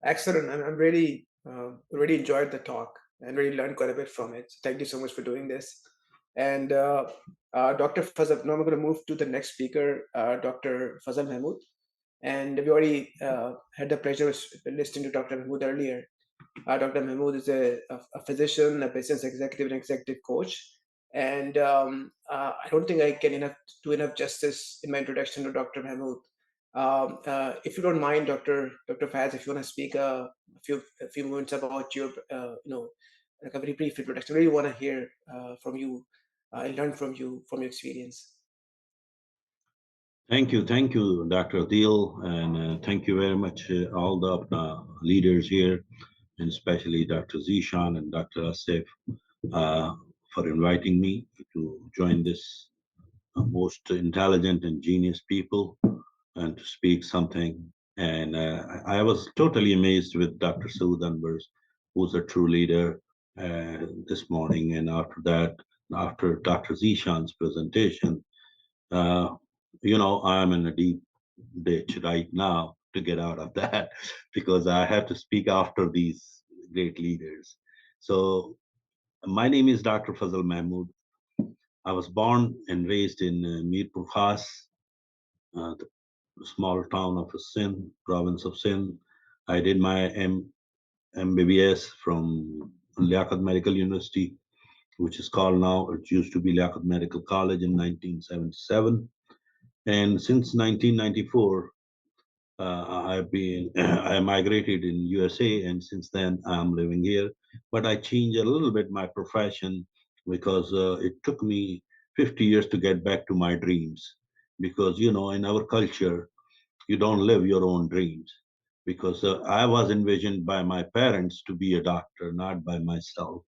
Excellent. I'm really enjoyed the talk and really learned quite a bit from it. So thank you so much for doing this. And Dr. Fazal, now I'm going to move to the next speaker, Dr. Fazal Mehmood. And we already had the pleasure of listening to Dr. Mehmood earlier. Dr. Mehmood is a physician, a business executive, and executive coach. And I don't think I can do enough justice in my introduction to Dr. Mehmood. If you don't mind, Dr. Faz, if you want to speak a few moments about your, like a very brief introduction, I really want to hear from you and learn from you from your experience. Thank you, Dr. Adil, and thank you very much, all the leaders here, and especially Dr. Zishan and Dr. Asif, uh, for inviting me to join this most intelligent and genius people and to speak something. And I was totally amazed with Dr. Sood Anwar, who's a true leader this morning. And after that, after Dr. Zishan's presentation, uh, I'm in a deep ditch right now to get out of that because I have to speak after these great leaders. So, my name is Dr. Fazal Mahmood. I was born and raised in Mirpur Khas, the small town of Sindh, province of Sindh. I did my MBBS from Liaquat Medical University, which is called now, it used to be Liaquat Medical College in 1977. And since 1994, I've been I migrated in USA, and since then I'm living here. But I changed a little bit my profession because it took me 50 years to get back to my dreams. Because in our culture, you don't live your own dreams. Because I was envisioned by my parents to be a doctor, not by myself,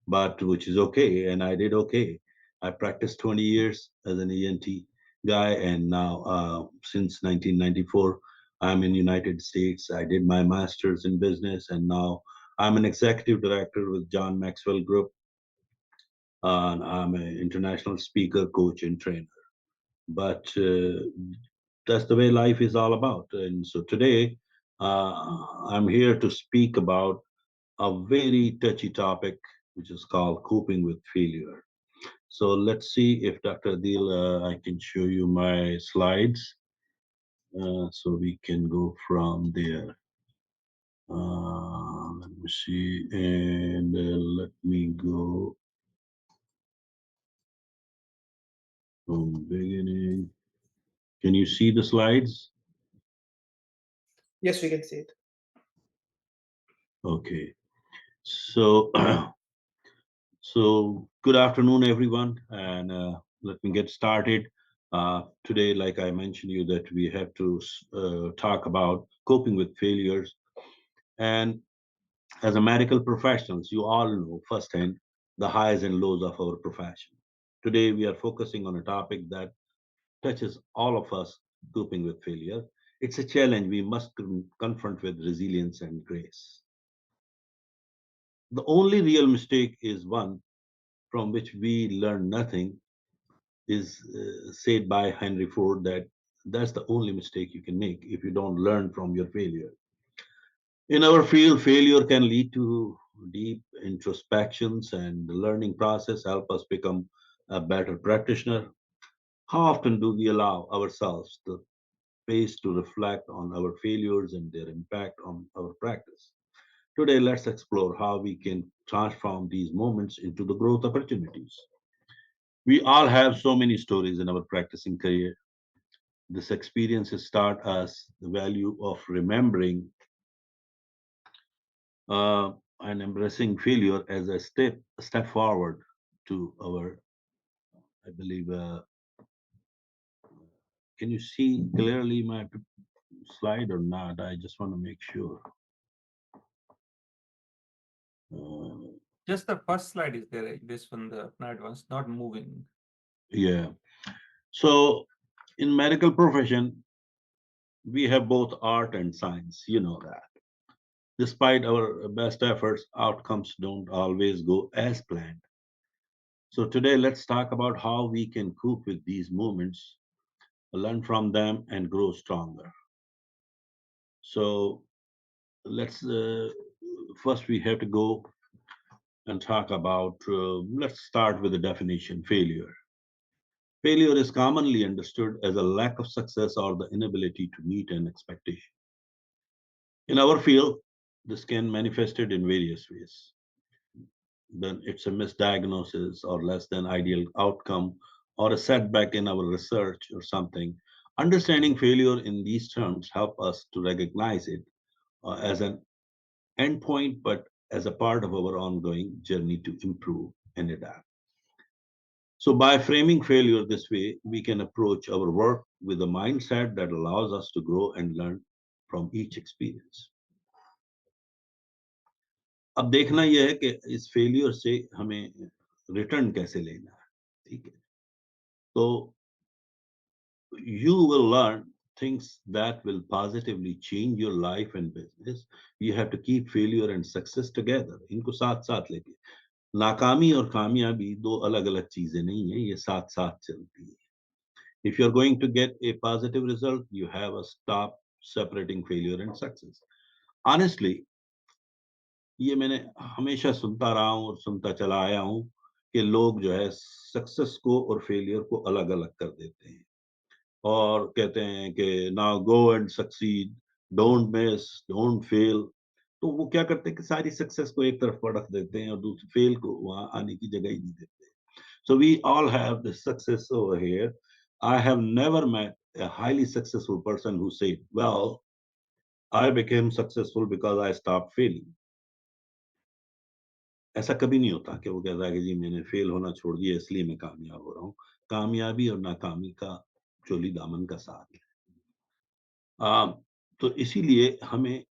but which is okay, and I did okay. I practiced 20 years as an ENT guy, and now since 1994, I'm in United States. I did my master's in business, and now I'm an executive director with John Maxwell Group, and I'm an international speaker, coach, and trainer. But that's the way life is all about. And so today, I'm here to speak about a very touchy topic, which is called coping with failure. So let's see if Dr. Adil, I can show you my slides, so we can go from there. Let me see, and let me go from beginning. Can you see the slides? Yes, we can see it. Okay. So, good afternoon, everyone, and let me get started. Today, like I mentioned you, that we have to talk about coping with failures. And as a medical professionals, you all know firsthand the highs and lows of our profession. Today, we are focusing on a topic that touches all of us: coping with failure. It's a challenge we must confront with resilience and grace. The only real mistake is one from which we learn nothing, is said by Henry Ford, that that's the only mistake you can make if you don't learn from your failure. In our field, failure can lead to deep introspections, and the learning process help us become a better practitioner. How often do we allow ourselves the space to reflect on our failures and their impact on our practice? Today, let's explore how we can transform these moments into the growth opportunities. We all have so many stories in our practicing career. This experience has taught us the value of remembering uh, and embracing failure as a step forward to our, I believe. Can you see clearly my slide or not? I just want to make sure. Uh, Just the first slide is there. This one, the night one's not moving. yeah. So in medical profession, we have both art and science. You know that. Despite our best efforts, outcomes don't always go as planned. So today, let's talk about how we can cope with these moments, learn from them, and grow stronger. So let's first we have to go and talk about. Let's start with the definition: failure. Failure is commonly understood as a lack of success or the inability to meet an expectation. In our field, this can manifested in various ways. Then it's a misdiagnosis or less than ideal outcome or a setback in our research or something. Understanding failure in these terms help us to recognize it as an endpoint, but as a part of our ongoing journey to improve and adapt. So, by framing failure this way, we can approach our work with a mindset that allows us to grow and learn from each experience. अब देखना यह है कि इस failure से हमें return कैसे लेना है, ठीक है? तो you will learn things that will positively change your life and business. You have to keep failure and success together. इनको साथ साथ लेके नाकामी और कामयाबी दो अलग अलग चीजें नहीं है, ये साथ साथ चलती है. If you're going to get a positive result, you have to stop separating failure and success. Honestly, ये मैंने हमेशा सुनता रहा हूँ और सुनता चला आया हूँ कि लोग जो है सक्सेस को और फेलियर को अलग अलग कर देते हैं और कहते हैं कि now go and succeed, don't miss, don't fail. तो वो क्या करते हैं कि सारी सक्सेस को एक तरफ रख देते हैं और दूसरे फेल को वहां आने की जगह ही नहीं देते. So we all have the success over here. I have never met a highly successful person who said, well, I became successful because I stopped failing. ऐसा कभी नहीं होता कि वो कहता है कि जी मैंने फेल होना छोड़ दिया इसलिए मैं कामयाब हो रहा हूँ. कामयाबी और नाकामी का चोली दामन का साथ है. तो इसीलिए हमें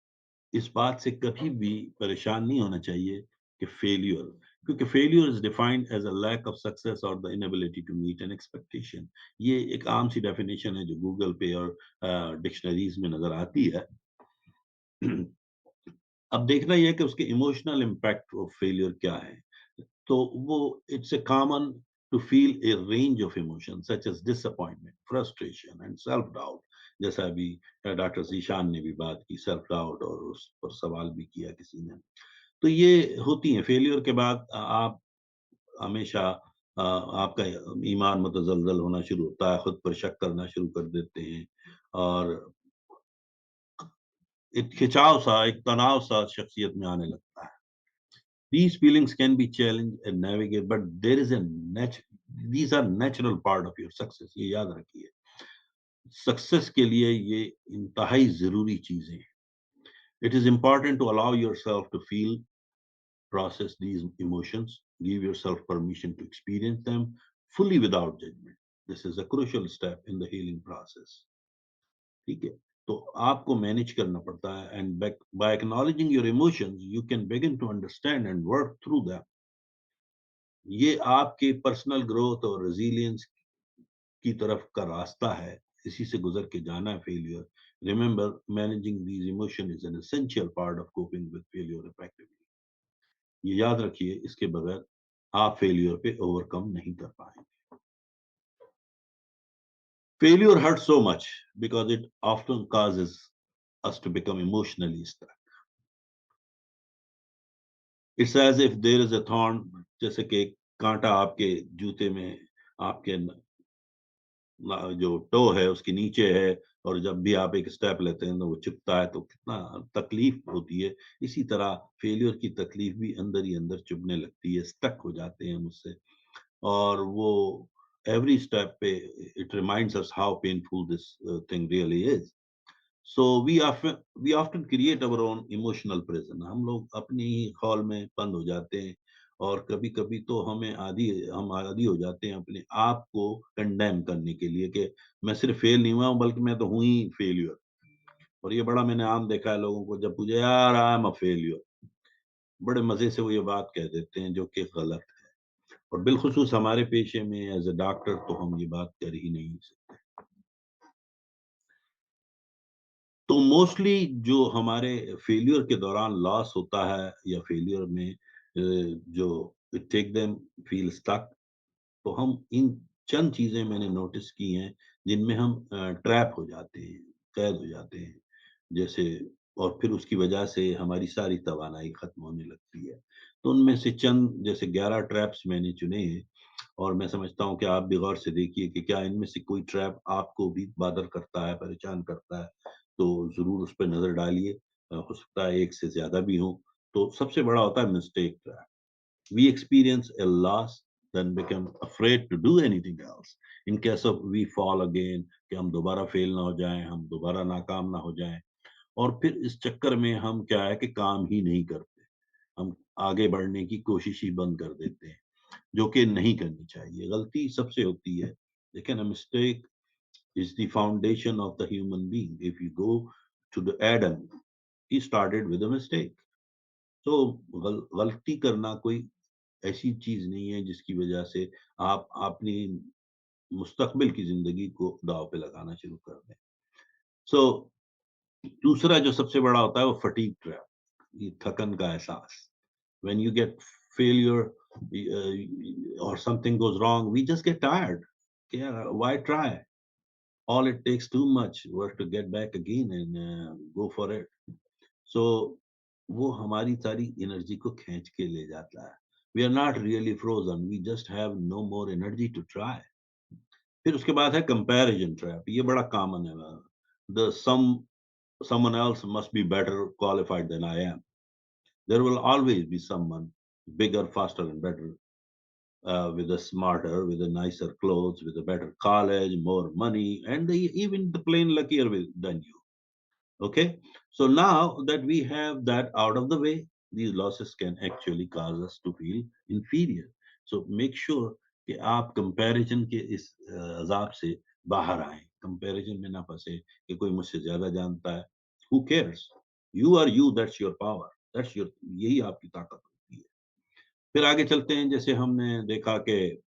इस बात से कभी भी परेशान नहीं होना चाहिए कि फेल्यूर, क्योंकि failure is defined as a lack of success और the inability to meet an expectation. ये एक आम सी डेफिनेशन है जो गूगल पे और डिक्शनरीज में नजर आती है. अब देखना यह है कि उसके इमोशनल इम्पैक्ट ऑफ फेलियर क्या है. तो वो it's a common to feel a range of emotion such as disappointment, frustration and self doubt. जैसा अभी डॉक्टर जीशान ने भी बात की, सेल्फ डाउट, और उस पर सवाल भी किया किसी ने. तो ये होती है फेलियर के बाद. आप हमेशा आपका ईमान मुतजलजल होना शुरू होता है, खुद पर शक करना शुरू कर देते हैं और एक खिंचाव सा, एक तनाव सा शख्सियत में आने लगता है. These feelings can be challenged and navigate, but there is a these are natural part of your success. ये याद रखिए, सक्सेस के लिए ये इंतहाई जरूरी चीजें हैं. It is important to allow yourself to feel, process these emotions, give yourself permission to experience them fully without judgment. This is a crucial step in the healing process. ठीक है? तो आपको मैनेज करना पड़ता है, and by acknowledging your emotions, you can begin to understand and work through them. ये आपके personal growth और रेजिलियंस की तरफ का रास्ता है. इसी से गुजर के जाना है failure. Remember, managing these emotion is an essential part of coping with failure effectively. ये याद रखिए, इसके बगैर आप फेलियर पे ओवरकम नहीं कर पाएंगे. Failure hurts so much because it often causes us to become emotionally stuck. It's as if there is a thorn, जैसे कि एक कांटा आपके जूते में, आपके जो टो है उसके नीचे है, और जब भी आप एक स्टेप लेते हैं तो वो चुभता है, तो कितना तकलीफ होती है. इसी तरह फेलियर की तकलीफ भी अंदर ही अंदर चुभने लगती है, स्टक हो जाते हैं मुझसे. और वो एवरी स्टेप पे it reminds us how painful this thing really is. So we often create our own emotional prison. हम लोग अपनी ही हॉल में बंद हो जाते हैं, और कभी कभी तो हम आदी हो जाते हैं अपने आप को कंडेम करने के लिए कि मैं सिर्फ फेल नहीं हुआ हूं, बल्कि मैं तो हूं ही फेलियर. और ये बड़ा मैंने आम देखा है लोगों को, जब पूछे यार आई एम अ फेलियर, बड़े मजे से वो ये बात कह देते हैं, जो कि गलत है. और बिलखुसूस हमारे पेशे में एज ए डॉक्टर तो हम ये बात कर ही नहीं सकते. तो मोस्टली जो हमारे फेलियर के दौरान लॉस होता है, या फेलियर में जो टेक देम फील स्टक, तो हम इन चंद चीजें मैंने नोटिस की हैं जिनमें हम ट्रैप हो जाते हैं, कैद हो जाते हैं. जैसे और फिर उसकी वजह से हमारी सारी तवानाई खत्म होने लगती है। तो उनमें से चंद जैसे 11 ट्रैप्स मैंने चुने हैं और मैं समझता हूँ कि आप भी गौर से देखिए कि क्या इनमें से कोई ट्रैप आपको भी बादर करता है, परेशान करता है, तो ज़रूर उस पे नज़र डालिए। हो सकता है 1 से ज़्यादा भी हों। तो सबसे बड़ा होता है mistake trap. We experience a loss, then become afraid to do anything else. In case of we fall again, कि हम दोबारा फेल ना हो जाएँ, हम दोबारा नाकाम ना हो जाएँ और फिर इस चक्कर में हम क्या है कि काम ही नहीं करते। हम आगे बढ़ने की कोशिश ही बंद कर देते हैं, जो कि नहीं करनी चाहिए। गलती सबसे होती है, लेकिन a mistake is the foundation of the human being. If you go to the Adam, he started with a mistake. तो गलती करना कोई ऐसी चीज नहीं है जिसकी वजह से आप अपनी मुस्तकबिल की जिंदगी को दांव पे लगाना शुरू कर दें। सो दूसरा जो सबसे बड़ा होता है वो फटीग ट्रैप, ये थकन का एहसास। व्हेन यू गेट फेलियर और something goes wrong, we just get tired. यार why try, all it takes too much work to get back again and go for it. So वो हमारी सारी एनर्जी को खींच के ले जाता है। We are not really frozen, we just have no more energy to try. फिर उसके बाद है कंपैरिजन ट्रैप, ये बड़ा कॉमन है। The someone else must be better qualified than I am. There will always be someone bigger, faster, and better, with a smarter, with a nicer clothes, with a better college, more money, and even the plain luckier than you. Okay, so now that we have that out of the way, these losses can actually cause us to feel inferior. So make sure कि आप comparison के इस अजाब से बाहर आए, comparison में ना फंसे कि कोई मुझसे ज्यादा जानता है। Who cares, you are you, that's your power, that's your, यही आपकी ताकत होती है। फिर आगे चलते हैं, जैसे हमने देखा कि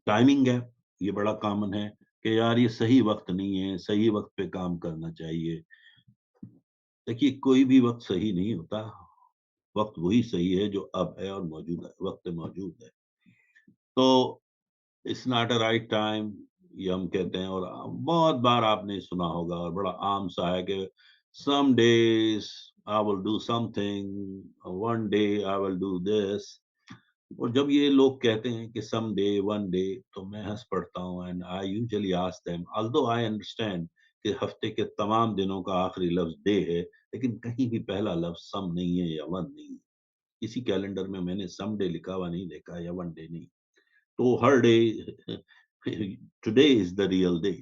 टाइमिंग गैप, ये बड़ा कॉमन है कि यार ये सही वक्त नहीं है, सही वक्त पे काम करना चाहिए। देखिए कोई भी वक्त सही नहीं होता, वक्त वही सही है जो अब है और मौजूद है, वक्त मौजूद है। तो it's not a right time, ये हम कहते हैं। और बहुत बार आपने सुना होगा और बड़ा आम सा है कि some days I will do something, one day I will do this. और जब ये लोग कहते हैं कि सम डे, वन डे, तो मैं हंस पड़ता हूँ and I usually ask them, although I understand कि हफ्ते के तमाम दिनों का आखिरी लफ्ज डे है, लेकिन कहीं भी पहला लफ्ज सम नहीं है या वन नहीं है। किसी कैलेंडर में मैंने सम डे लिखा हुआ नहीं देखा, या वन डे नहीं। तो हर day today is the real day.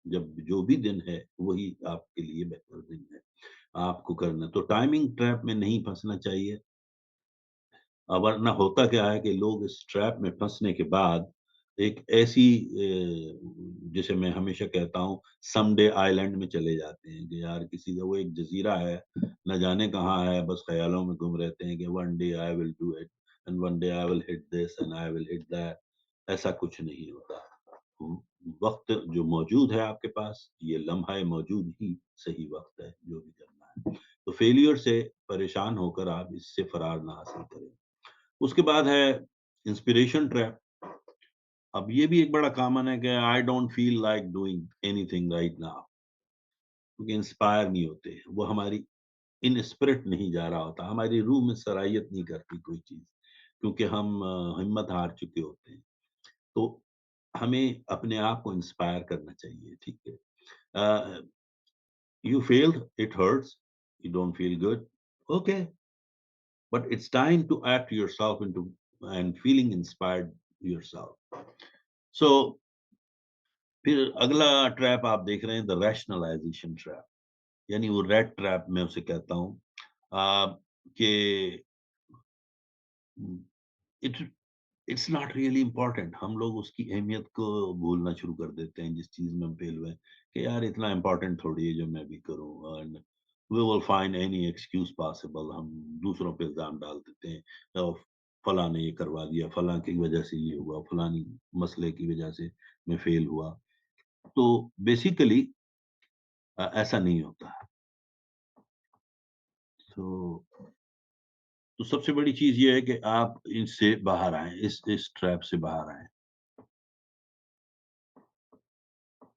जब जो भी दिन है वही आपके लिए बेहतर दिन है, आपको करना। तो टाइमिंग ट्रैप में नहीं फंसना चाहिए। वरना होता क्या है कि लोग इस ट्रैप में फंसने के बाद एक ऐसी जिसे मैं हमेशा कहता हूँ समडे आइलैंड में चले जाते हैं कि यार किसी का वो एक जजीरा है, न जाने कहाँ है, बस ख्यालों में घूम रहते हैं कि one day I will do it and one day I will hit this and I will hit that. ऐसा कुछ नहीं होता। वक्त जो मौजूद है आपके पास, ये लम्हा मौजूद ही सही वक्त है जो भी करना है। तो फेलियर से परेशान होकर आप इससे फरार ना हासिल करें। उसके बाद है इंस्पिरेशन ट्रैप। अब ये भी एक बड़ा कॉमन है कि I don't feel like doing anything right now, क्योंकि इंस्पायर नहीं होते, वो हमारी इन स्पिरिट नहीं जा रहा होता, हमारी रूह में सराहियत नहीं करती कोई चीज, क्योंकि हम हिम्मत हार चुके होते हैं। तो हमें अपने आप को इंस्पायर करना चाहिए, ठीक है। You failed, it hurts, you don't feel good, okay, but it's time to act yourself into and feeling inspired yourself. So फिर अगला ट्रैप आप देख रहे हैं, द रैशनलाइजेशन ट्रैप, यानी वो रेड ट्रैप मैं उसे कहता हूँ। कि it it's not really important. हम लोग उसकी अहमियत को भूलना शुरू कर देते हैं जिस चीज में हम फेल हुए हैं, कि यार इतना इम्पोर्टेंट थोड़ी है जो मैं भी करूँ। And we will find any excuse possible, हम दूसरों पे इल्जाम डाल देते हैं। फलां ने ये करवा दिया, फलां की वजह से ये हुआ, फलानी मसले की वजह से मैं फेल हुआ। तो बेसिकली ऐसा नहीं होता। तो तो सबसे बड़ी चीज ये है कि आप इससे बाहर आए, इस ट्रैप से बाहर आए।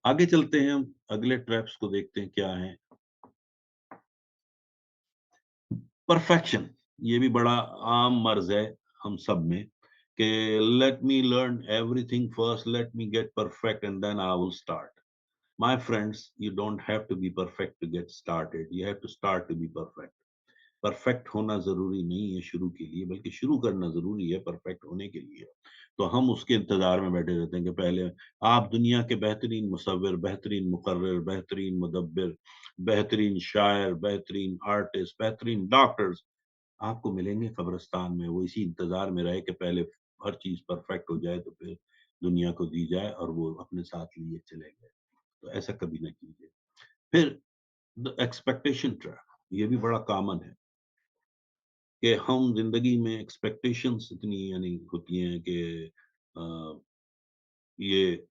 आगे चलते हैं, हम अगले ट्रैप्स को देखते हैं क्या है। परफेक्शन, ये भी बड़ा आम मर्ज है हम सब में कि let me learn everything first, let me get perfect and then I will start. My friends, you don't have to be perfect to get started, you have to start to be perfect. Perfect होना ज़रूरी नहीं है शुरू के लिए, बल्कि शुरू करना ज़रूरी है परफेक्ट होने के लिए। तो हम उसके इंतज़ार में बैठे रहते हैं कि पहले आप दुनिया के बेहतरीन मुसव्विर, बेहतरीन मुकर्रिर, बेहतरीन मुदब्बिर, बेहतरीन शायर, बेहतरीन आर्टिस्ट, बेहतरीन डॉक्टर्स आपको मिलेंगे कब्रिस्तान में। वो इसी इंतज़ार में रहे कि पहले हर चीज़ परफेक्ट हो जाए तो फिर दुनिया को दी जाए और वो अपने साथ लिए चले गए। तो ऐसा कभी ना कीजिए। फिर द एक्सपेक्टेशन ट्रैप, ये भी बड़ा कॉमन है कि हम ज़िंदगी में एक्सपेक्टेशंस इतनी यानी होती हैं कि अ, ये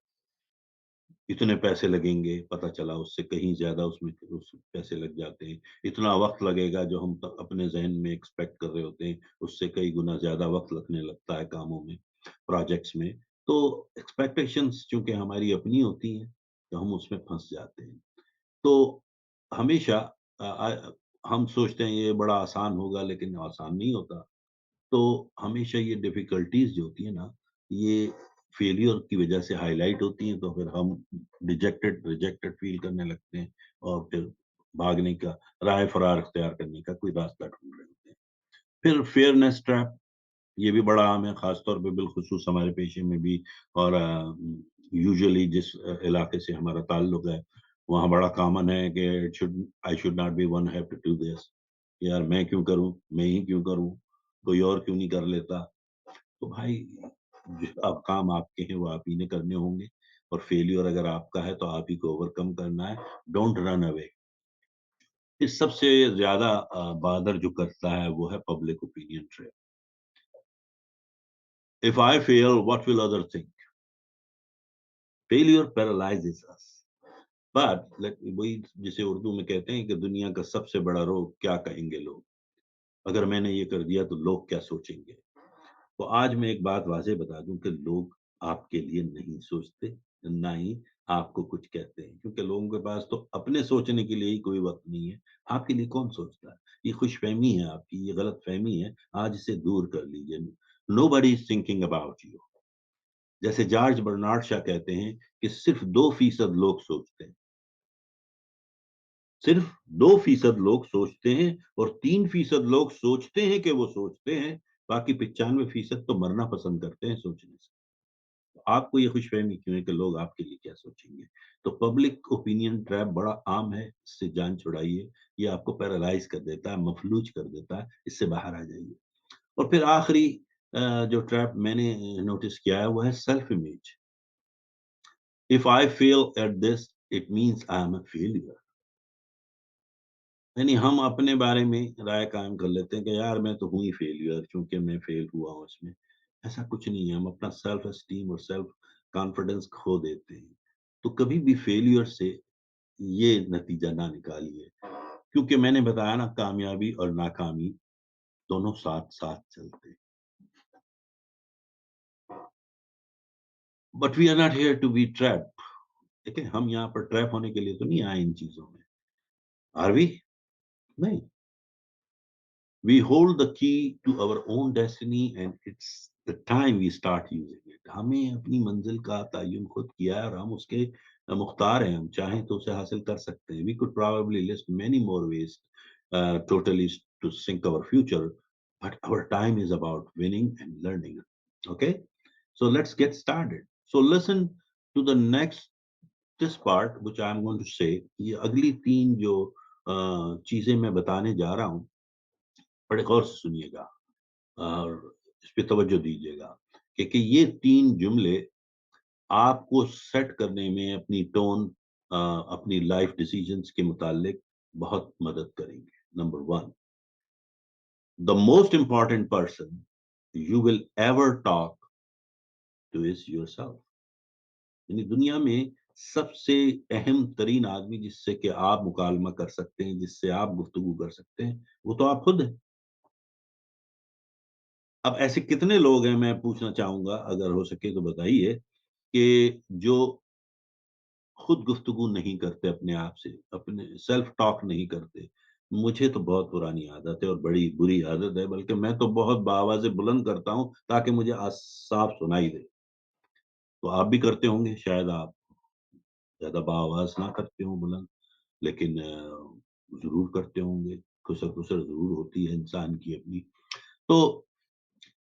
इतने पैसे लगेंगे, पता चला उससे कहीं ज़्यादा उसमें उस पैसे लग जाते हैं। इतना वक़्त लगेगा जो हम अपने ज़हन में एक्सपेक्ट कर रहे होते हैं, उससे कई गुना ज़्यादा वक़्त लगने लगता है कामों में, प्रोजेक्ट्स में। तो एक्सपेक्टेशंस चूँकि हमारी अपनी होती हैं, तो हम उसमें फँस जाते हैं। तो हमेशा हम सोचते हैं ये बड़ा आसान होगा, लेकिन आसान नहीं होता। तो हमेशा ये डिफ़िकल्टीज़ जो होती है ना, ये फेल्योर की वज़ह से हाइलाइट होती हैं, तो फिर हम डिजेक्टेड रिजेक्टेड फ़ील करने लगते हैं और फिर भागने का, राह फ़रार इख्तियार करने का कोई रास्ता ढूँढ रहे होते हैं। फिर फेयरनेस ट्रैप, ये भी बड़ा आम है, ख़ास तौर पे बिलख़ुसूस हमारे पेशे में भी और यूजुअली जिस इलाके से हमारा ताल्लुक है, वहाँ बड़ा कॉमन है कि it should I should not be one have to do this. यार मैं क्यों करूँ? मैं ही क्यों करूँ? कोई और क्यों नहीं कर लेता? तो भाई जो अब काम आपके हैं वो आप ही ने करने होंगे और फेल्योर अगर आपका है तो आप ही को ओवरकम करना है। Don't run away. इस सबसे ज़्यादा बादर जो करता है वो है public opinion trap. If I fail what will other think? Failure paralyses us. But let वही जिसे उर्दू में कहते हैं कि दुनिया का सबसे बड़ा रोग क्या कहेंगे लोग? अगर मैंने ये कर दिया तो लोग क्या सोचेंगे? तो आज मैं एक बात वाज़ेह बता दूँ कि लोग आपके लिए नहीं सोचते, ना ही आपको कुछ कहते हैं, क्योंकि लोगों के पास तो अपने सोचने के लिए ही कोई वक़्त नहीं है, आपके लिए कौन सोचता है? ये खुशफ़हमी है आपकी, ये गलतफ़हमी है, आज इसे दूर कर लीजिए। Nobody is thinking about you. जैसे जॉर्ज बर्नार्ड शॉ कहते हैं कि सिर्फ़ 2% लोग सोचते हैं, सिर्फ़ 2% लोग सोचते हैं और 3% लोग सोचते हैं कि वो सोचते हैं, बाकी 95% तो मरना पसंद करते हैं सोचने से। आपको ये खुशफ़हमी क्यों है कि लोग आपके लिए क्या सोचेंगे? तो पब्लिक ओपिनियन ट्रैप बड़ा आम है, इससे जान छुड़ाइए। ये आपको पैरालाइज़ कर देता है, मफ़लूज कर देता है, इससे बाहर आ जाइए। और फिर आखिरी जो ट्रैप मैंने नोटिस किया है वो है self image. If I fail at this, it means I am a failure. यानी हम अपने बारे में राय कायम कर लेते हैं कि यार मैं तो हूँ ही फेलियर क्योंकि मैं फेल हुआ हूँ इसमें। ऐसा कुछ नहीं है, हम अपना सेल्फ एस्टीम और सेल्फ कॉन्फिडेंस खो देते हैं। तो कभी भी फेलियर से ये नतीजा ना निकालिए, क्योंकि मैंने बताया ना कामयाबी और नाकामी दोनों साथ-साथ चलते हैं। But we are not here to be trapped. ठीक है? हम यहाँ पर ट्रैप होने के लिए तो नहीं आए इन चीज़ों में। Are we? नहीं। We hold the key to our own destiny and it's the time we start using it. हमें अपनी मंजिल का तयन खुद किया है और हम उसके मुख्तार हैं। हम चाहें तो उसे हासिल कर सकते हैं। We could probably list many more ways totally to sink our future, but our time is about winning and learning. Okay, so let's get started. So listen to the next this part which I am going to say. ये अगली तीन जो चीजें मैं बताने जा रहा हूँ, बड़े गौर से सुनिएगा और इस पे तवज्जो दीजिएगा क्योंकि ये 3 जुमले आपको सेट करने में अपनी टोन अपनी लाइफ डिसीजंस के मुतालिक बहुत मदद करेंगे। Number 1, the most important person you will ever talk two is yourself. यानी दुनिया में सबसे अहम तरीन आदमी जिससे कि आप मुकालमा कर सकते हैं, जिससे आप गुफ्तगू कर सकते हैं, वो तो आप खुद हैं। अब ऐसे कितने लोग हैं मैं पूछना चाहूँगा अगर हो सके तो बताइए कि जो खुद गुफ्तगू नहीं करते अपने आप से, अपने सेल्फ टॉक नहीं करते। मुझे तो बहुत पुरानी आदत है और बड़ी बुरी आदत है, बल्कि मैं तो बहुत बाआवाज़ बुलंद करता हूँ ताकि मुझे साफ सुनाई दे। तो आप भी करते होंगे, शायद आप ज़्यादा बाआवाज़ ना करते हों बुलंद, लेकिन ज़रूर करते होंगे। खुसर-फुसर ज़रूर होती है इंसान की अपनी। तो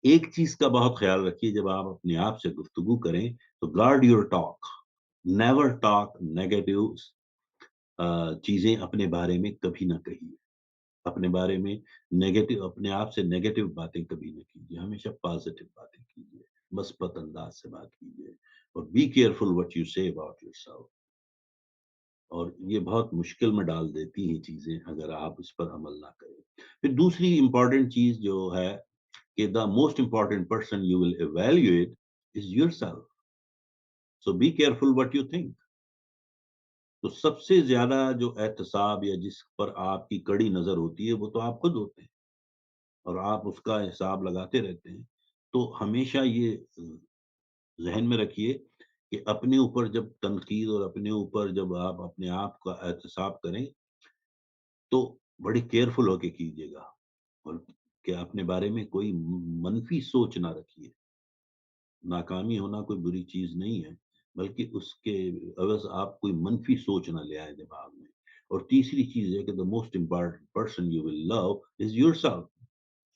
एक चीज़ का बहुत ख़्याल रखिए जब आप अपने आप से गुफ्तगू करें, तो guard your talk. Never talk negative चीज़ें अपने बारे में कभी ना कहिए। अपने बारे में नेगेटिव अपने आप से नेगेटिव बातें कभी ना कीजिए, हमेशा पॉज़िटिव बातें कीजिए, मस्बत अंदाज़ से बात कीजिए और be careful what you say about yourself. और ये बहुत मुश्किल में डाल देती हैं चीज़ें अगर आप इस पर अमल ना करें। फिर दूसरी इम्पोर्टेंट चीज़ जो है कि the most important person you will evaluate is yourself, so be careful what you think. तो सबसे ज़्यादा जो एहतसाब या जिस पर आपकी कड़ी नज़र होती है, वो तो आप खुद होते हैं और आप उसका हिसाब लगाते रहते हैं। तो हमेशा ये ज़हन में रखिए कि अपने ऊपर जब तनकीद और अपने ऊपर जब आप अपने आप का एहतसाब करें, तो बड़ी केयरफुल होके कीजिएगा और कि अपने बारे में कोई मनफ़ी सोच ना रखिए। नाकामी होना कोई बुरी चीज़ नहीं है, बल्कि उसके एवज़ आप कोई मनफ़ी सोच ना ले आएँ दिमाग में। और तीसरी चीज़ है कि the most important person you will love is yourself,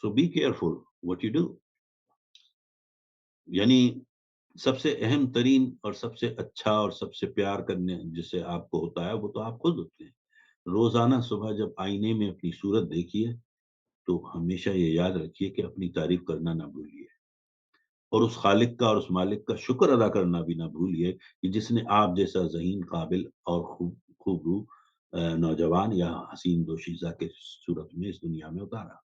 so be careful what you do. यानी सबसे अहम तरीन और सबसे अच्छा और सबसे प्यार करने जिससे आपको होता है, वो तो आप खुद होते हैं। रोज़ाना सुबह जब आईने में अपनी सूरत देखिए, तो हमेशा ये याद रखिए कि अपनी तारीफ़ करना ना भूलिए और उस खालिक का और उस मालिक का शुक्र अदा करना भी ना भूलिए कि जिसने आप जैसा ज़हीन, काबिल और खूबरू नौजवान या हसीन दोशीज़ा के सूरत में इस दुनिया में उतारा।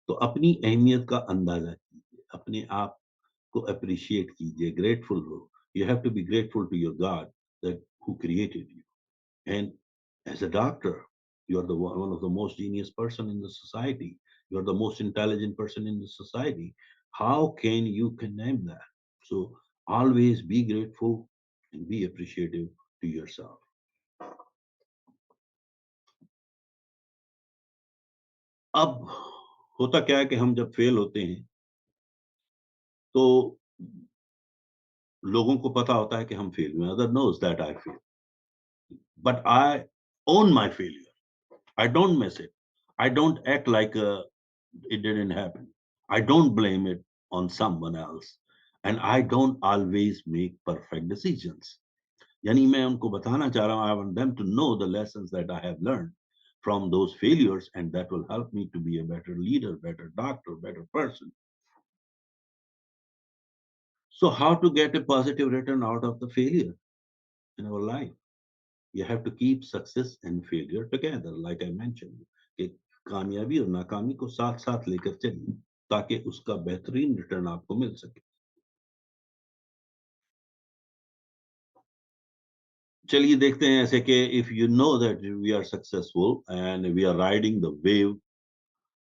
तो अपनी अहमियत का अंदाज़ा कीजिए, अपने आप को एप्रिशिएट कीजिए, ग्रेटफुल हो। You have to be grateful to your God that who created you. And as a doctor, you are one of the most genius person in the society. You are the most intelligent person in the society. How can you condemn that? So always be grateful and be appreciative to yourself. अब होता क्या है कि हम जब fail होते हैं तो लोगों को पता होता है कि हम फेल हुए, other knows that I failed, but I own my failure. I don't miss it. I don't act like it didn't happen. I don't blame it on someone else. And I don't always make perfect decisions. यानी मैं उनको बताना चाह रहा हूँ, I want them to know the lessons that I have learned from those failures, and that will help me to be a better leader, better doctor, better person. So how to get a positive return out of the failure in our life? You have to keep success and failure together, like I mentioned. कि कामयाबी और नाकामी को साथ साथ लेकर चलिए ताकि उसका बेहतरीन रिटर्न आपको मिल सके। चलिए देखते हैं ऐसे कि if you know that we are successful and we are riding the wave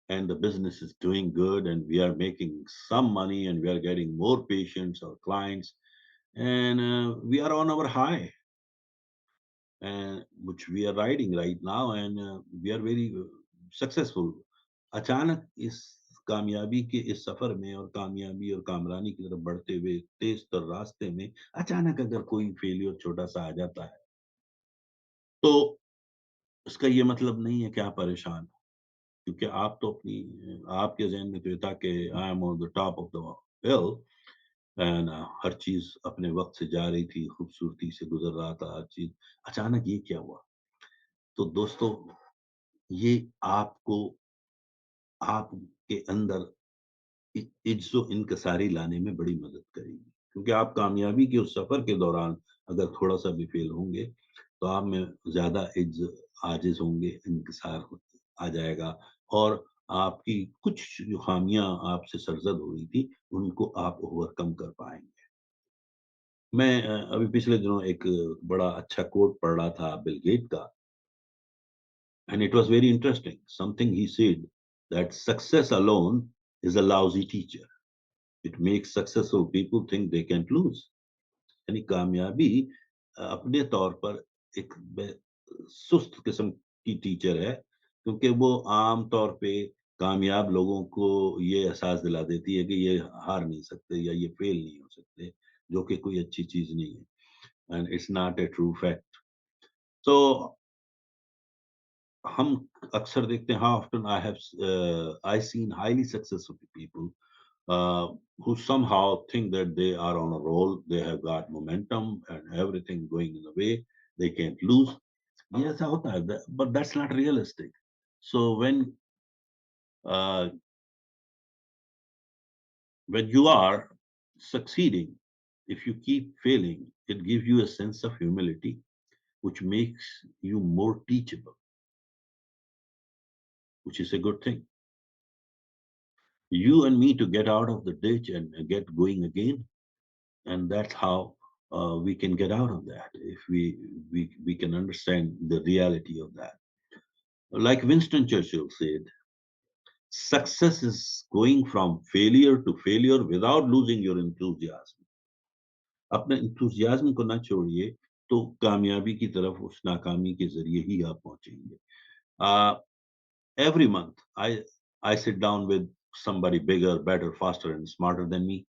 and the business is doing good and we are making some money and we are getting more patients or clients and we are on our high and which we are riding right now and we are very successful. अचानक इस कामयाबी के इस सफर में और कामयाबी और कामरानी की तरफ बढ़ते हुए तेज तर रास्ते में अचानक अगर कोई फेलियर छोटा सा आ जाता है तो इसका ये मतलब नहीं है कि आप परेशान हो, क्योंकि आप तो अपनी आपके ज़हन में तो ये था कि I am on the top of the hill and हर चीज़ अपने वक़्त से जा रही थी, खूबसूरती से गुज़र रहा था हर चीज़। अचानक ये क्या हुआ? तो दोस्तों ये आपको आपके अंदर इज्जो इनकसारी लाने में बड़ी मदद करेगी। क्योंकि आप कामयाबी के उस सफ़र के दौरान अगर थोड़ा-सा भी फ़ेल होंगे, तो आप में ज़्यादा आजिज़ होंगे, इंकिसार आ जाएगा और आपकी कुछ जो ख़ामियाँ आपसे सरज़द हो रही थी, उनको आप ओवरकम कर पाएँगे। मैं अभी पिछले दिनों एक बड़ा अच्छा कोट पढ़ रहा था बिल गेट का and it was very interesting. Something he said that success alone is a lousy teacher. It makes successful people think they can't lose. यानी कामयाबी अपने तौर पर एक सुस्त किस्म की टीचर है क्योंकि वो आम तौर पे कामयाब लोगों को ये एहसास दिला देती है कि ये हार नहीं सकते या ये फेल नहीं हो सकते, जो कि कोई अच्छी चीज नहीं है, and it's not a true fact. तो हम अक्सर देखते हैं, how often I seen highly successful people who somehow think that they are on a roll, they have got momentum and everything going in a way, they can't lose. ये ऐसा होता है, but that's not realistic. So uh, when you are succeeding, if you keep failing, it gives you a sense of humility, which makes you more teachable, which is a good thing. You and me to get out of the ditch and get going again, and that's how we can get out of that if we can understand the reality of that. Like Winston Churchill said, success is going from failure to failure without losing your enthusiasm. अपने enthusiasm को ना छोड़िए, तो कामयाबी की तरफ उस नाकामी के जरिए ही आप पहुंचेंगे। Every month I sit down with somebody bigger, better, faster and smarter than me,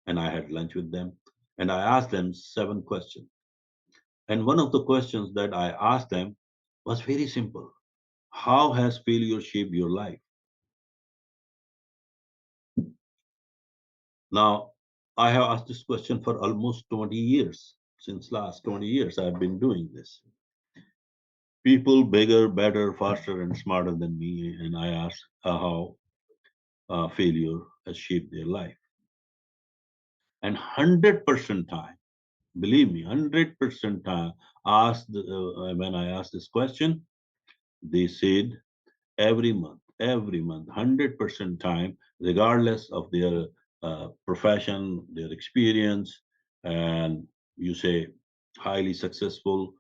and I had lunch with them, and I asked them 7 questions. And one of the questions that I asked them was very simple: how has failure shaped your life? Now, I have asked this question for almost 20 years. Since last 20 years I've been doing this. People bigger, better, faster, and smarter than me, and I ask how failure has shaped their life. And 100% time, believe me, 100% time, when I asked this question, they said every month, 100% time, regardless of their profession, their experience, and you say highly successful,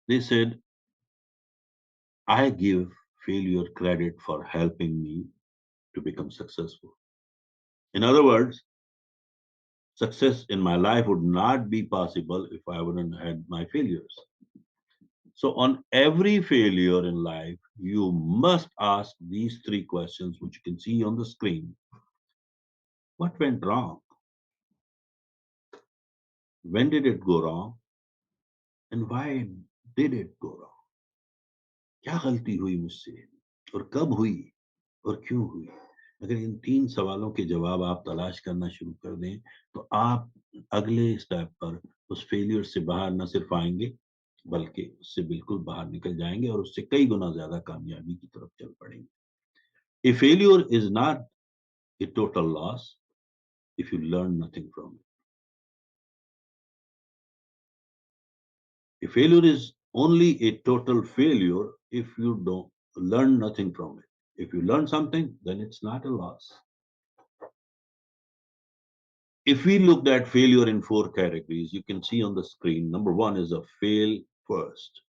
they said, I give failure credit for helping me to become successful. In other words, success in my life would not be possible if I wouldn't had my failures. So on every failure in life, you must ask these 3 questions, which you can see on the screen. What went wrong? When did it go wrong? And why did it go wrong? क्या गलती हुई मुझसे और कब हुई और क्यों हुई? अगर इन 3 सवालों के जवाब आप तलाश करना शुरू कर दें, तो आप अगले स्टेप पर उस फेलियर से बाहर न सिर्फ आएंगे, बल्कि उससे बिल्कुल बाहर निकल जाएंगे और उससे कई गुना ज्यादा कामयाबी की तरफ चल पड़ेंगे. A failure is not a total loss if you learn nothing from it. A failure is only a total failure if you don't learn nothing from it. If you learn something, then it's not a loss. If we looked at failure in 4 categories, you can see on the screen. Number one is a fail first.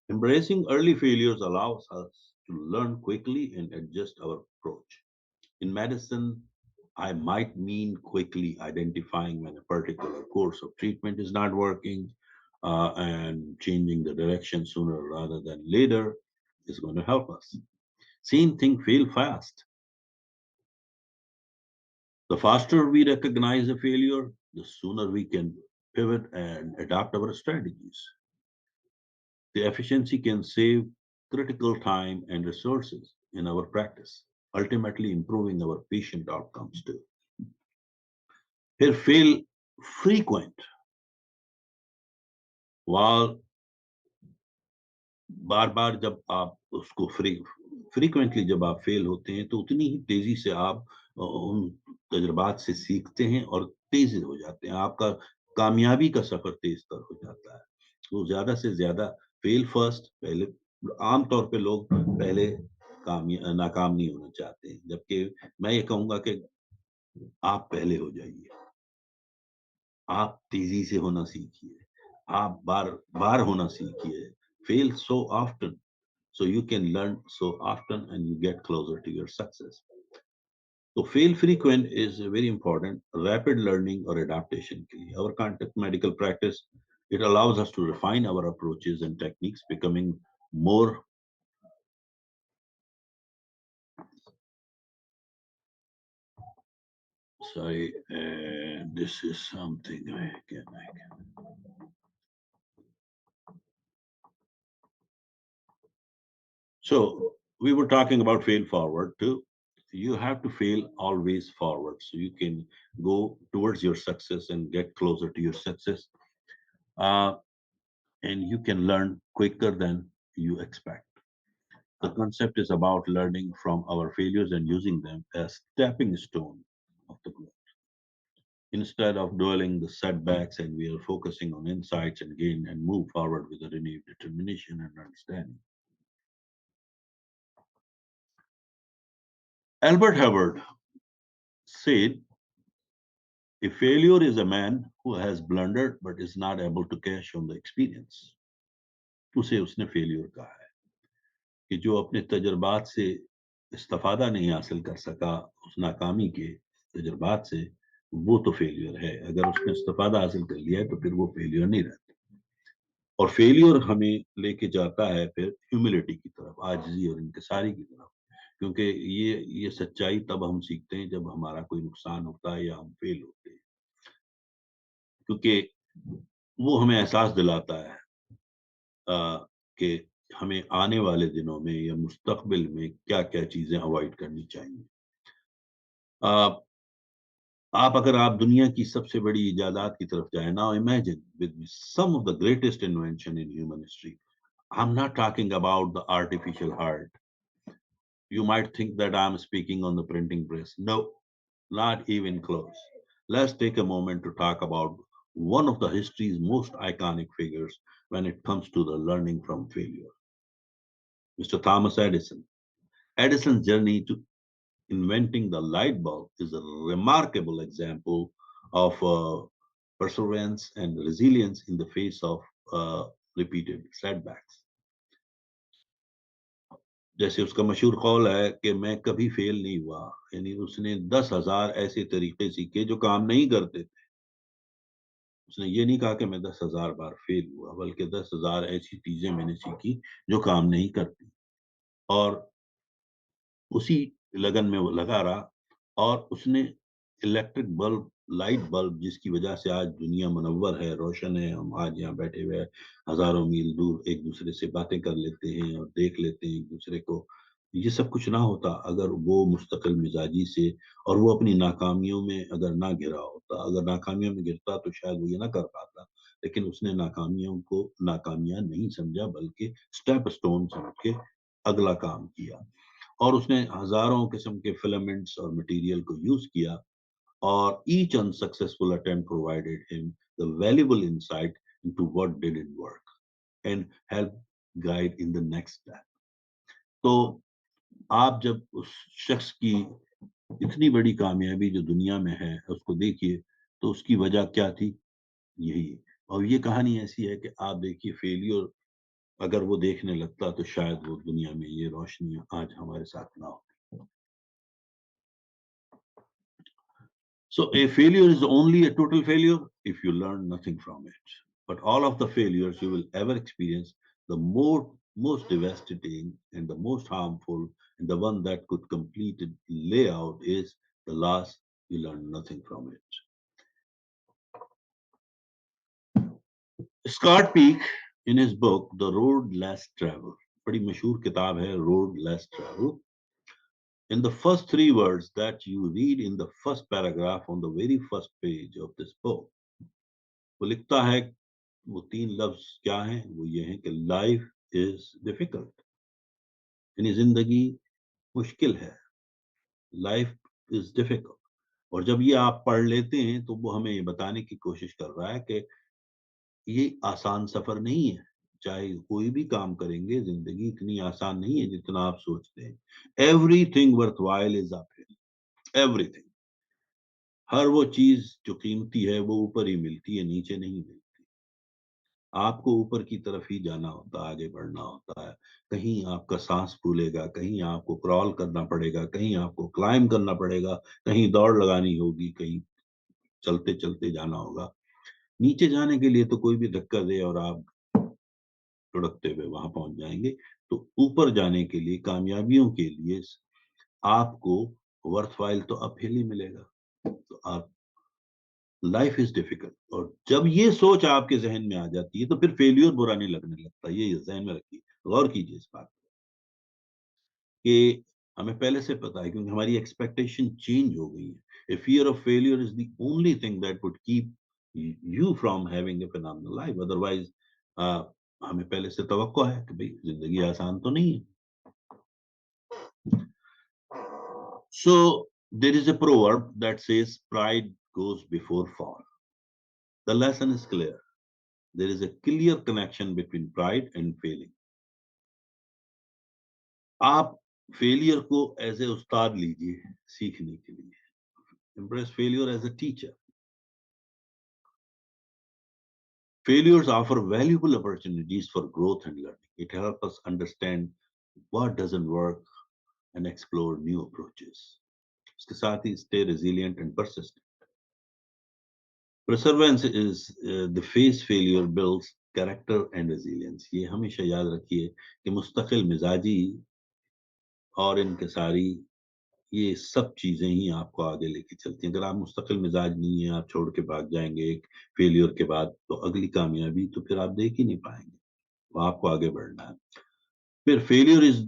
Embracing early failures allows us to learn quickly and adjust our approach. In medicine, I might mean quickly identifying when a particular course of treatment is not working, and changing the direction sooner rather than later is going to help us. Same thing, fail fast. The faster we recognize a failure, the sooner we can pivot and adapt our strategies. The efficiency can save critical time and resources in our practice, ultimately improving our patient outcomes too. Here, fail frequent. While बार बार जब आप उसको frequently जब आप fail होते हैं, तो उतनी ही तेजी से आप उन तजुर्बात से सीखते हैं और तेज हो जाते हैं, आपका कामयाबी का सफर तेज तर हो जाता है. तो ज्यादा से ज्यादा फेल फर्स्ट. पहले आमतौर पे लोग पहले नाकाम नहीं होना चाहते हैं, जबकि मैं ये कहूंगा कि आप पहले हो जाइए, आप तेजी से होना सीखिए, आप बार बार होना सीखिए. Fail so often so you can learn so often and you get closer to your success. So fail frequent is very important. Rapid learning or adaptation के लिए. Our contact medical practice, it allows us to refine our approaches and techniques, becoming more Sorry, this is something I can. So we were talking about fail forward too. You have to fail always forward so you can go towards your success and get closer to your success. Uh, and you can learn quicker than you expect. The concept is about learning from our failures and using them as stepping stone of the growth. Instead of dwelling the setbacks, and we are focusing on insights and gain and move forward with a renewed determination and understanding. Albert Hubbard said, "A failure is a man who has blundered but is not able to cash on the experience." उसे उसने failure कहा है कि जो अपने तजुर्बात से इस्तेफादा नहीं हासिल कर सका उस नाकामी के तजुर्बात से, वो तो फेलियर है। अगर उसने इस्तेफादा हासिल कर लिया है तो फिर वो फेलियर नहीं रहता। और फेलियर हमें लेके जाता है फिर ह्यूमिलिटी की तरफ, आजिजी और इंकिसारी की तरफ। क्योंकि ये सच्चाई तब हम सीखते हैं जब हमारा कोई नुकसान होता है या हम फेल होते हैं, क्योंकि वो हमें एहसास दिलाता है अ, कि हमें आने वाले दिनों में या मुस्तकबिल में क्या-क्या चीज़ें अवॉइड करनी चाहिए। अ, आप दुनिया की सबसे बड़ी इजादात की तरफ जाएँ, now imagine with me some of the greatest invention in human history. I am not talking about the artificial heart. You might think that I'm speaking on the printing press. No, not even close. Let's take a moment to talk about one of the history's most iconic figures when it comes to the learning from failure, Mr. Thomas Edison. Edison's journey to inventing the light bulb is a remarkable example of perseverance and resilience in the face of repeated setbacks. जैसे उसका मशहूर कौल है कि मैं कभी fail नहीं हुआ, यानी उसने 10,000 ऐसे तरीके सीखे जो काम नहीं करते थे। उसने ये नहीं कहा कि मैं 10,000 बार फेल हुआ, बल्कि 10,000 ऐसी चीजें मैंने सीखी जो काम नहीं करती। और उसी लगन में वो लगा रहा और उसने इलेक्ट्रिक बल्ब, लाइट बल्ब, जिसकी वजह से आज दुनिया मुनव्वर है, रोशन है, हम आज यहाँ बैठे हुए हैं, हजारों मील दूर एक दूसरे से बातें कर लेते हैं और देख लेते हैं एक दूसरे को। ये सब कुछ ना होता अगर वो मुस्तकिल मिजाजी से और वो अपनी नाकामियों में अगर ना गिरा होता। अगर नाकामियों में गिरता तो शायद वो ये ना कर पाता, लेकिन उसने नाकामियों को नाकामियां नहीं समझा बल्कि स्टेप स्टोन समझ के अगला काम किया। और उसने हजारों किस्म के फिलामेंट्स और मटेरियल को यूज किया और each unsuccessful attempt provided him the valuable insight into what didn't work and help guide in the next step. तो आप जब उस शख्स की इतनी बड़ी कामयाबी जो दुनिया में है उसको देखिए तो उसकी वजह क्या थी, यही है। और ये कहानी ऐसी है कि आप देखिए फेलियर अगर वो देखने लगता तो शायद वो दुनिया में ये रोशनी आज हमारे साथ ना हो। So a failure is only a total failure if you learn nothing from it. But all of the failures you will ever experience, the most devastating and the most harmful and the one that could complete it layout is the last you learn nothing from it. Scott Peak in his book The Road Less Traveled, बड़ी मशहूर किताब है Road Less Traveled. In the first three words that you read in the first paragraph on the very first page of this book, वो लिखता है, वो तीन लफ्ज क्या हैं, वो ये हैं कि लाइफ इज डिफिकल्ट, यानी जिंदगी मुश्किल है। Life is difficult. और जब ये आप पढ़ लेते हैं तो वो हमें ये बताने की कोशिश कर रहा है कि ये आसान सफर नहीं है। चाहे कोई भी काम करेंगे, जिंदगी इतनी आसान नहीं है जितना आप सोचते हैं। Everything worth while is up, everything. हर वो चीज जो कीमती है वो ऊपर ही मिलती है, नीचे नहीं मिलती। आपको ऊपर की तरफ ही जाना होता है, आगे बढ़ना होता है। कहीं आपका सांस फूलेगा, कहीं आपको क्रॉल करना पड़ेगा, कहीं आपको क्लाइम करना पड़ेगा, कहीं दौड़ लगानी होगी, कहीं चलते चलते जाना होगा। नीचे जाने के लिए तो कोई भी धक्का दे और आप लुढ़कते हुए वहां पहुंच जाएंगे। तो ऊपर जाने के लिए, कामयाबियों के लिए आपको वर्थवाइल तो अपहिल ही मिलेगा। तो आप लाइफ इज डिफिकल्ट, और जब ये सोच आपके जहन में आ जाती है तो फिर फेल्यूर बुरा नहीं लगने लगता। ये जहन में रखिए, गौर कीजिए इस बात कि हमें पहले से पता है, क्योंकि हमारी एक्सपेक्टेशन चेंज हो गई है। A fear of failure is the only thing that would keep you from having a phenomenal life. Otherwise हमें पहले से तवक्को है कि भाई जिंदगी आसान तो नहीं है। So there is a proverb that says pride goes before fall. The lesson is clear. There is a clear connection between pride and failing. आप फेलियर को एज ए उस्ताद लीजिए सीखने के लिए। Embrace failure as a teacher. Failures offer valuable opportunities for growth and learning. It helps us understand what doesn't work and explore new approaches. इसके साथ ही stay resilient and persistent. Perseverance is the face failure builds character and resilience. ये हमेशा याद रखिए कि मुस्तकिल मिजाजी और इनकिसारी, ये सब चीजें ही आपको आगे लेके चलती हैं। अगर आप मुस्तकिल मिजाज नहीं है, आप छोड़ के भाग जाएंगे एक फेलियर के बाद, तो अगली कामयाबी तो फिर आप देख ही नहीं पाएंगे। तो आपको आगे बढ़ना है। फिर फेलियर इज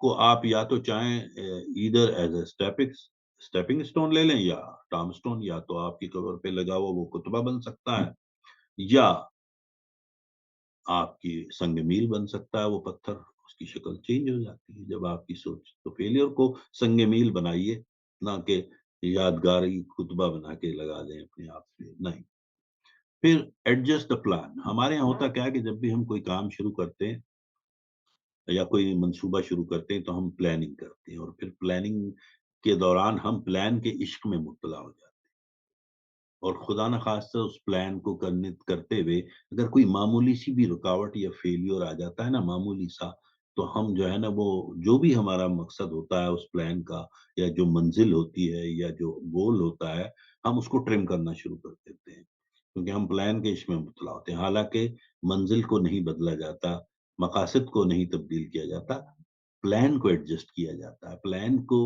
को आप या तो चाहें इधर एज ए स्टेपिंग स्टोन ले लें, या टॉम स्टोन, या तो आपकी कबर पे लगा हुआ वो कुतबा बन सकता है, या आपकी संग मील बन सकता है वो पत्थर। उसकी शक्ल चेंज हो जाती है जब आपकी सोच। तो फेलियर को संग मील बनाइए, ना कि यादगारी खुतबा बना के लगा दें अपने आप पे, नहीं। फिर एडजस्ट द प्लान। हमारे यहाँ होता क्या है कि जब भी हम कोई काम शुरू करते हैं या कोई मंसूबा शुरू करते हैं तो हम प्लानिंग करते हैं, और फिर प्लानिंग के दौरान हम प्लान के इश्क में मुब्तला हो जाते हैं। और खुदा न खास्ता उस प्लान को करते हुए अगर कोई मामूली सी भी रुकावट या फेलियर आ जाता है ना, मामूली सा, तो हम जो है ना, वो जो भी हमारा मकसद होता है उस प्लान का, या जो मंजिल होती है या जो गोल होता है, हम उसको ट्रिम करना शुरू कर देते हैं, क्योंकि हम प्लान के इसमें मुबतला होते हैं। हालांकि मंजिल को नहीं बदला जाता, मकासद को नहीं तब्दील किया जाता, प्लान को एडजस्ट किया जाता है, प्लान को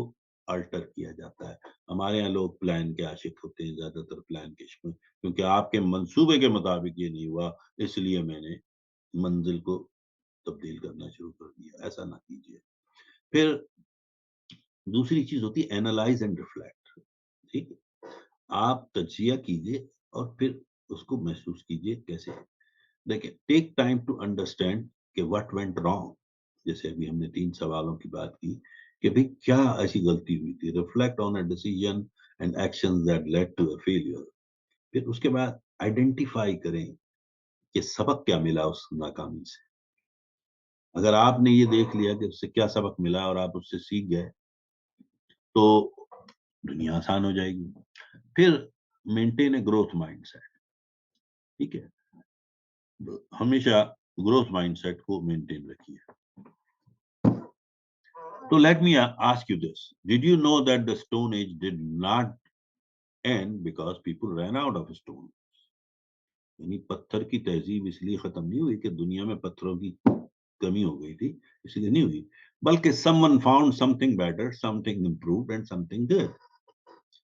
अल्टर किया जाता है। हमारे यहाँ लोग प्लान के आशिक होते हैं, ज्यादातर प्लान के इश्क में, क्योंकि आपके मंसूबे के मुताबिक ये नहीं हुआ, इसलिए मैंने मंजिल को तब्दील करना शुरू कर दिया। ऐसा ना कीजिए। फिर दूसरी चीज होती है एनालाइज एंड रिफ्लेक्ट। ठीक है, आप तजिया कीजिए और फिर उसको महसूस कीजिए कैसे। देखिए, टेक टाइम टू अंडरस्टैंड कि व्हाट वेंट रॉन्ग। जैसे अभी हमने 3 सवालों की बात की कि भाई क्या ऐसी गलती हुई थी। Reflect on a decision and actions that led to a failure. फिर उसके बाद आइडेंटिफाई करें कि सबक क्या मिला उस नाकामी से। अगर आपने ये देख लिया कि उससे क्या सबक मिला और आप उससे सीख गए, तो दुनिया आसान हो जाएगी। फिर मेंटेन ए ग्रोथ माइंडसेट। ठीक है, हमेशा ग्रोथ माइंडसेट को मेंटेन रखिए। So let me ask you this. Did you know that the Stone Age did not end because people ran out of stone? यानी पत्थर की तहजीब इसलिए खत्म नहीं हुई कि दुनिया में पत्थरों की कमी हो गई थी, इसलिए नहीं हुई, बल्कि someone found something better, something improved and something good.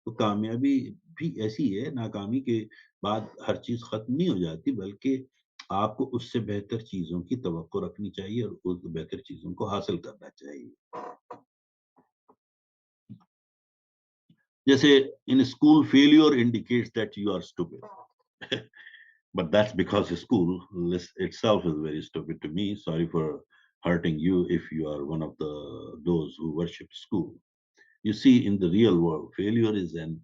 तो कामयाबी भी ऐसी है, नाकामी के बाद हर चीज खत्म नहीं हो जाती, बल्कि आपको उससे बेहतर चीजों की तवक्को रखनी चाहिए और उस बेहतर चीजों को हासिल करना चाहिए। जैसे in school, failure indicates that you are stupid. But that's because school itself is very stupid to me. Sorry for hurting you if you are one of the those who worship school. You see, in the real world, failure is an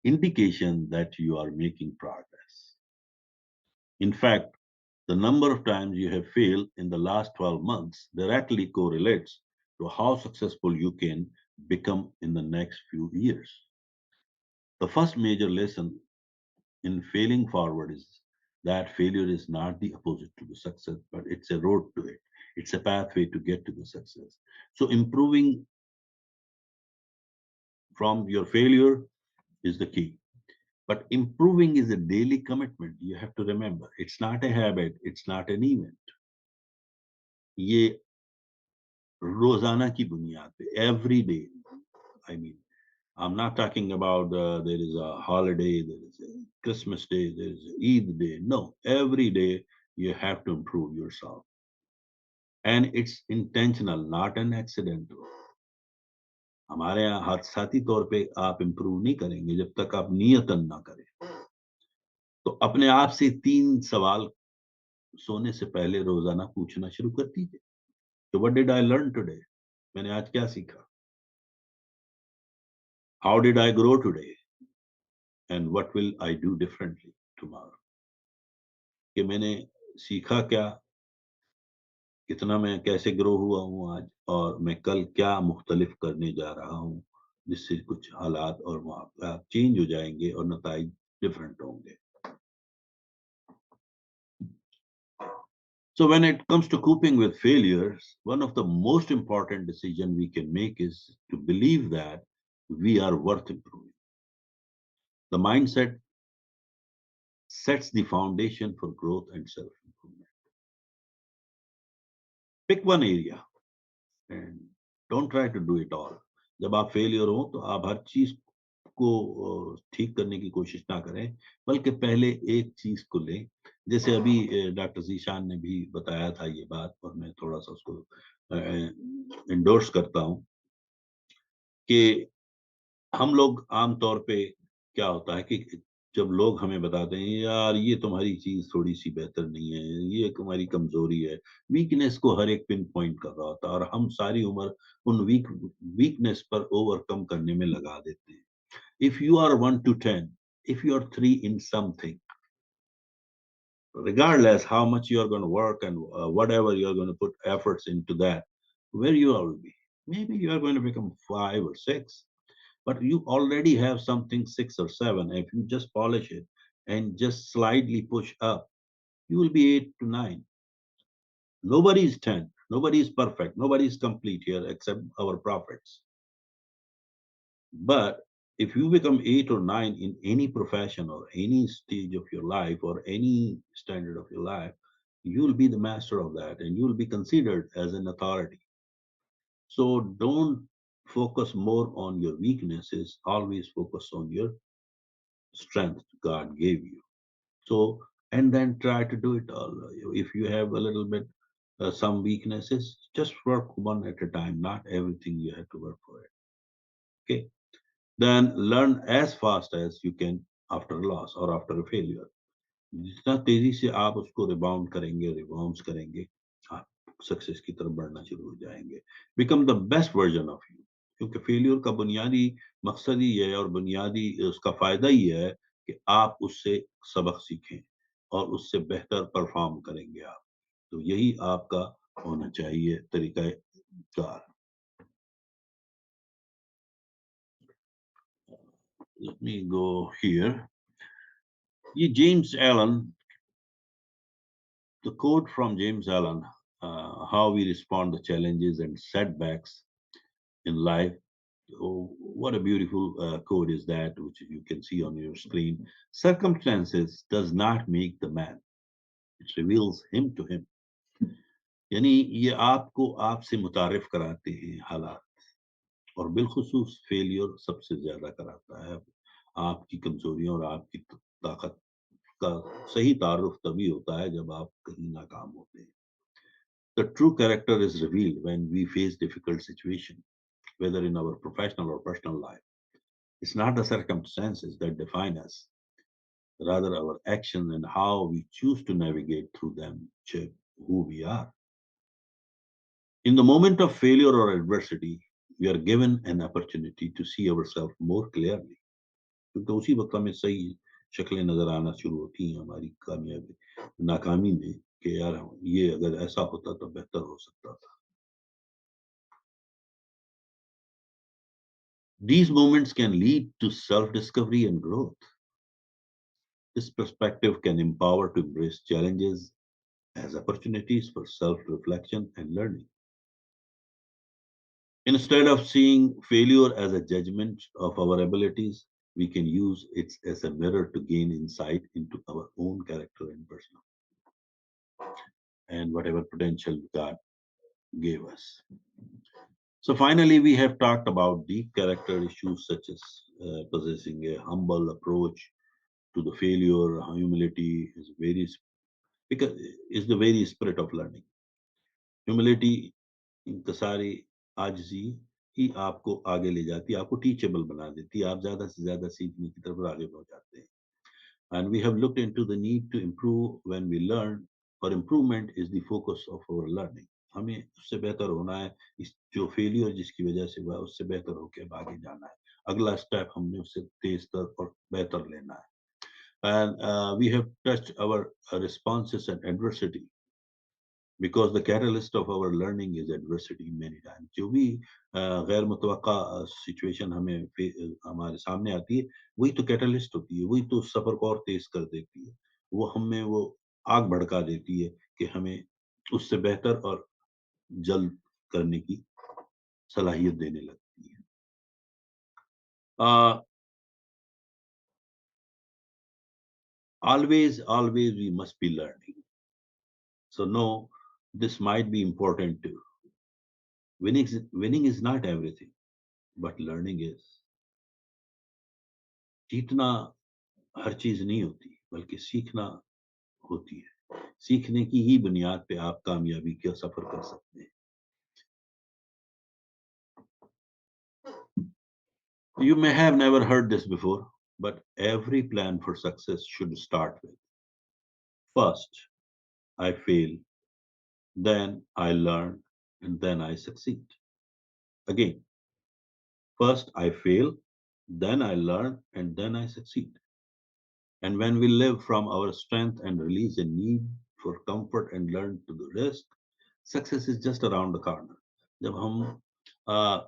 indication that you are making progress. In fact, the number of times you have failed in the last 12 months directly correlates to how successful you can become in the next few years. The first major lesson in failing forward is that failure is not the opposite to the success, but it's a road to it. It's a pathway to get to the success. So improving from your failure is the key. But improving is a daily commitment. You have to remember, it's not a habit, it's not an event. ये रोजाना की बुनियाद पे, every day, I mean I'm not talking about there is a holiday, there is a Christmas day, there is a Eid day. No, every day you have to improve yourself. And it's intentional, not an accidental. हमारे यहाँ हादसाती तौर पे आप improve नहीं करेंगे जब तक आप नियतन ना करें। तो अपने आप से 3 सवाल सोने से पहले रोजाना पूछना शुरू कर दीजिए। तो what did I learn today? मैंने आज क्या सीखा? How did I grow today? And what will I do differently tomorrow? कि मैंने सीखा क्या, कितना मैं कैसे ग्रो हुआ हूँ आज और मैं कल क्या मुख्तलिफ करने जा रहा हूँ जिससे कुछ हालात और मामलात चेंज हो जाएंगे और नताइज डिफरेंट होंगे। So when it comes to coping with failures, one of the most important decision we can make is to believe that we are worth improving. The mindset sets the foundation for growth and self-improvement. Pick one area and don't try to do it all. जब आप failure हो तो आप हर चीज को ठीक करने की कोशिश ना करें, बल्कि पहले एक चीज को लें। जैसे अभी डॉक्टर जीशान ने भी बताया था ये बात और मैं थोड़ा सा उसको इंडोर्स करता हूँ कि हम लोग आम तौर पे क्या होता है कि जब लोग हमें बताते हैं यार ये तुम्हारी चीज थोड़ी सी बेहतर नहीं है, ये तुम्हारी कमजोरी है, वीकनेस को हर एक पिन पॉइंट कर रहा होता है और हम सारी उम्र उन वीकनेस पर ओवरकम करने में लगा देते हैं। If you are 1 to 10, if you are 3 in something, regardless how much you are going to work and whatever you are going to put efforts into that, where you will be, maybe you are going to become 5 or 6, but you already have something 6 or 7. If you just polish it and just slightly push up, you will be 8 to 9. Nobody is 10. Nobody is perfect. Nobody is complete here except our prophets. But if you become 8 or 9 in any profession or any stage of your life or any standard of your life, you will be the master of that and you will be considered as an authority. So don't focus more on your weaknesses, always focus on your strength God gave you. So, and then try to do it all. If you have a little bit some weaknesses, just work one at a time. Not everything you have to work for it. Okay. Then learn as fast as you can after a loss or after a failure. जितना तेजी से आप उसको rebound करेंगे, rebounce करेंगे, आप success की तरफ बढ़ना शुरू हो जाएंगे। Become the best version of you. क्योंकि फेलियर का बुनियादी मकसद ही है और बुनियादी उसका फायदा ही है कि आप उससे सबक सीखें और उससे बेहतर परफॉर्म करेंगे आप। तो यही आपका होना चाहिए तरीका car. Let me go here. ये James Allen, the quote from James Allen, how we respond to challenges and setbacks in life. Oh, what a beautiful quote is that, which you can see on your screen. Circumstances does not make the man; it reveals him to him. यानी ये आपको आपसे मुतारिफ कराते हैं हालात और बिलखुसूस failure सबसे ज्यादा कराता है आपकी कमजोरियों और आपकी ताकत का सही तारुफ तभी होता है जब आप कहीं नाकाम होते हैं। The true character is revealed when we face difficult situations, whether in our professional or personal life. It's not the circumstances that define us, rather our actions and how we choose to navigate through them shape who we are. In the moment of failure or adversity, we are given an opportunity to see ourselves more clearly. क्योंकि उसी वक्त हमें सही शक्लें नजर आना शुरू होती हैं हमारी कामयाबी नाकामी में कि यार ये अगर ऐसा होता तो बेहतर हो सकता था। These moments can lead to self discovery and growth. This perspective can empower to embrace challenges as opportunities for self reflection and learning. Instead of seeing failure as a judgment of our abilities, we can use it as a mirror to gain insight into our own character and personal and whatever potential God gave us. So finally, we have talked about deep character issues such as possessing a humble approach to the failure. Humility is very because is the very spirit of learning. Humility, इंकसारी, आजिजी ही आपको आगे ले जाती है, आपको teachable बना देती है, आप ज्यादा से ज्यादा सीखने की तरफ आगे बढ़ जाते हैं. And we have looked into the need to improve when we learn, or improvement is the focus of our learning. हमें उससे बेहतर होना है, इस जो फेलियर जिसकी वजह से हुआ है उससे बेहतर होकर अब आगे जाना है. अगला स्टेप हमने उससे तेज तर और बेहतर लेना है. And we have touched our responses and adversity, because the catalyst of our learning is adversity many times. जो भी गैर मुतवक्का सिचुएशन हमारे सामने आती है, वही तो कैटलिस्ट होती है, वही तो सफर को और तेज कर देती है. वो हमें वो आग भड़का देती है कि हमें उससे बेहतर और जल्द करने की सलाहियत देने लगती है. uh, always we must be learning. So no, this might be important too. Winning is not everything, but learning is. जीतना हर चीज नहीं होती, बल्कि सीखना होती है. सीखने की ही बुनियाद पे आप कामयाबी का सफर कर सकते हैं. You may have never heard this before, but every plan for success should start with: first, I fail, then I learn, and then I succeed. Again, first I fail, then I learn, and then I succeed. And when we live from our strength and release a need for comfort and learn to the rest, success is just around the corner. जब हम आ,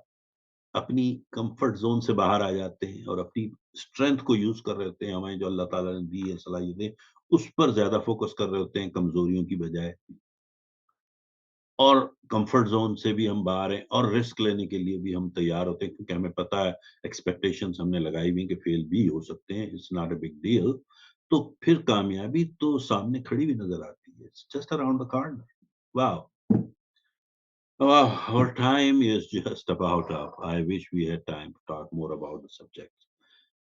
अपनी comfort zone से बाहर आ जाते हैं और अपनी strength को यूज कर रहे होते हैं, हमें जो अल्लाह ताला ने दी है सलाहियतें, उस पर ज्यादा फोकस कर रहे होते हैं कमजोरियों की बजाय, और कंफर्ट जोन से भी हम बाहर हैं और रिस्क लेने के लिए भी हम तैयार होते हैं, क्योंकि हमें पता है एक्सपेक्टेशंस हमने लगाई हुई हैं कि फेल भी हो सकते हैं, it's not a big deal. तो फिर कामयाबी तो सामने खड़ी हुई नजर आती है, it's just around the corner. वाह. Our time is just about up. I wish we had time to talk more about the subject.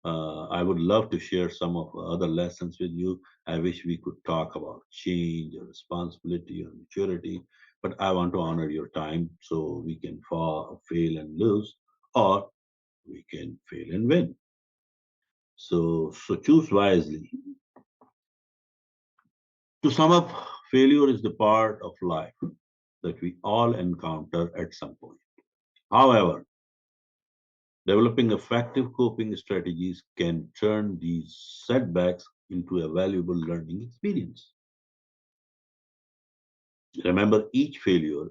I would love to share some of the other lessons with you. I wish we could talk about change or responsibility or maturity, but I want to honor your time so we can fall, fail and lose, or we can fail and win. So choose wisely. To sum up, failure is the part of life that we all encounter at some point. However, developing effective coping strategies can turn these setbacks into a valuable learning experience. Remember, each failure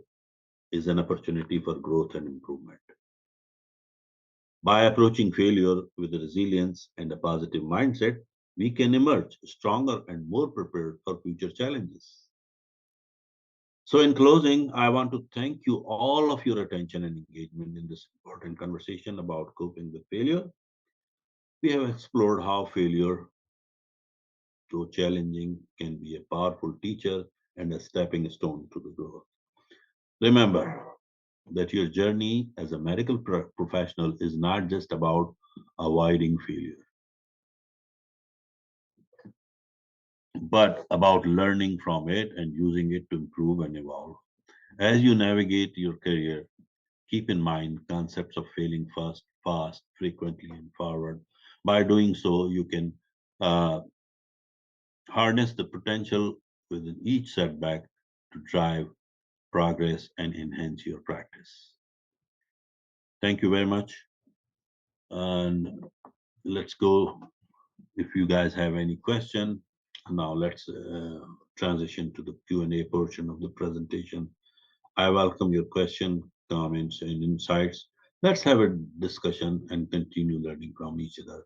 is an opportunity for growth and improvement. By approaching failure with resilience and a positive mindset, we can emerge stronger and more prepared for future challenges. So, in closing, I want to thank you all of your attention and engagement in this important conversation about coping with failure. We have explored how failure, though challenging, can be a powerful teacher and a stepping stone to the growth. Remember that your journey as a medical professional is not just about avoiding failure, but about learning from it and using it to improve and evolve. As you navigate your career, keep in mind concepts of failing fast, fast, frequently, and forward. By doing so, you can uh, harness the potential within each setback to drive progress and enhance your practice. Thank you very much. And let's go. If you guys have any question, now let's transition to the Q&A portion of the presentation. I welcome your question, comments, and insights. Let's have a discussion and continue learning from each other.